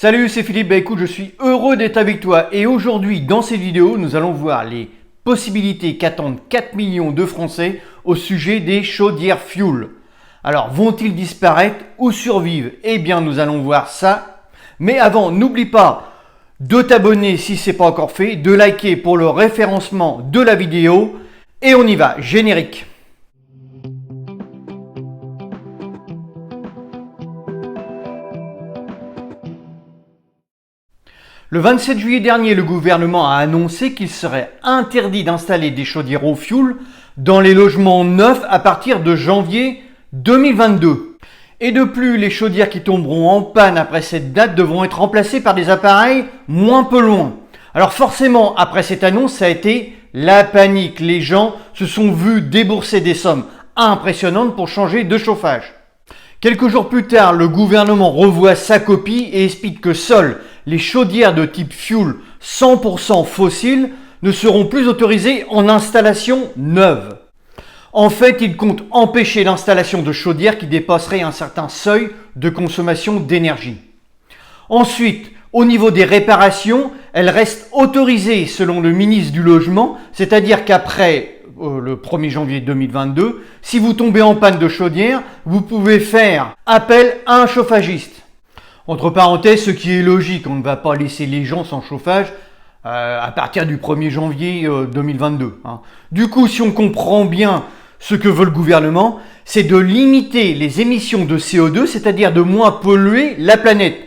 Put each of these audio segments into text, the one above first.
Salut, c'est Philippe. Écoute, je suis heureux d'être avec toi et aujourd'hui, dans cette vidéo, nous allons voir les possibilités qu'attendent 4 millions de Français au sujet des chaudières fuel. Alors, vont-ils disparaître ou survivre? Eh bien, nous allons voir ça. Mais avant, n'oublie pas de t'abonner si ce n'est pas encore fait, de liker pour le référencement de la vidéo et on y va, générique. Le 27 juillet dernier, le gouvernement a annoncé qu'il serait interdit d'installer des chaudières au fioul dans les logements neufs à partir de janvier 2022. Et de plus, les chaudières qui tomberont en panne après cette date devront être remplacées par des appareils moins polluants. Alors forcément, après cette annonce, ça a été la panique. Les gens se sont vus débourser des sommes impressionnantes pour changer de chauffage. Quelques jours plus tard, le gouvernement revoit sa copie et explique que seules les chaudières de type fuel 100% fossile ne seront plus autorisées en installation neuve. En fait, il compte empêcher l'installation de chaudières qui dépasseraient un certain seuil de consommation d'énergie. Ensuite, au niveau des réparations, elles restent autorisées selon le ministre du Logement, c'est-à-dire qu'après le 1er janvier 2022, si vous tombez en panne de chaudière, vous pouvez faire appel à un chauffagiste. Entre parenthèses, ce qui est logique, on ne va pas laisser les gens sans chauffage à partir du 1er janvier 2022. Du coup, si on comprend bien ce que veut le gouvernement, c'est de limiter les émissions de CO2, c'est-à-dire de moins polluer la planète.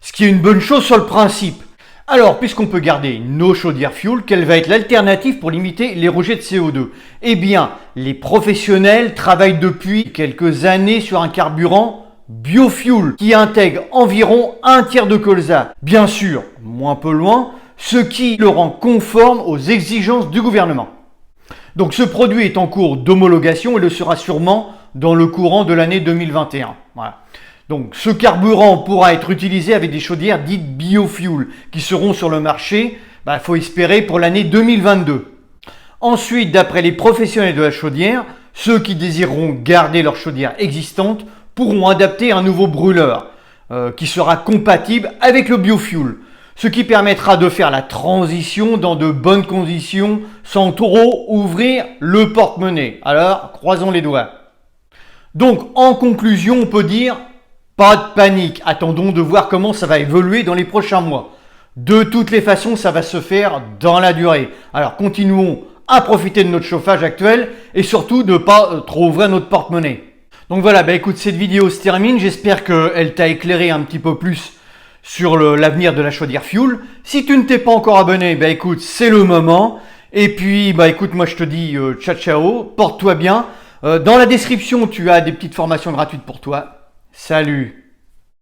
Ce qui est une bonne chose sur le principe. Alors, puisqu'on peut garder nos chaudières fuel, quelle va être l'alternative pour limiter les rejets de CO2? Eh bien, les professionnels travaillent depuis quelques années sur un carburant biofuel qui intègre environ un tiers de colza. Bien sûr, moins polluant, ce qui le rend conforme aux exigences du gouvernement. Donc ce produit est en cours d'homologation et le sera sûrement dans le courant de l'année 2021. Voilà. Donc ce carburant pourra être utilisé avec des chaudières dites biofuel qui seront sur le marché, faut espérer, pour l'année 2022. Ensuite, d'après les professionnels de la chaudière, ceux qui désireront garder leur chaudière existante pourront adapter un nouveau brûleur qui sera compatible avec le biofuel, ce qui permettra de faire la transition dans de bonnes conditions sans trop ouvrir le porte-monnaie. Alors, croisons les doigts. Donc, en conclusion, on peut dire pas de panique, attendons de voir comment ça va évoluer dans les prochains mois. De toutes les façons, ça va se faire dans la durée. Alors continuons à profiter de notre chauffage actuel et surtout de ne pas trop ouvrir notre porte-monnaie. Donc voilà, écoute, cette vidéo se termine, j'espère qu'elle t'a éclairé un petit peu plus sur l'avenir de la chaudière fuel. Si tu ne t'es pas encore abonné, écoute, c'est le moment. Et puis, écoute, moi je te dis ciao ciao, porte-toi bien. Dans la description, tu as des petites formations gratuites pour toi. Salut!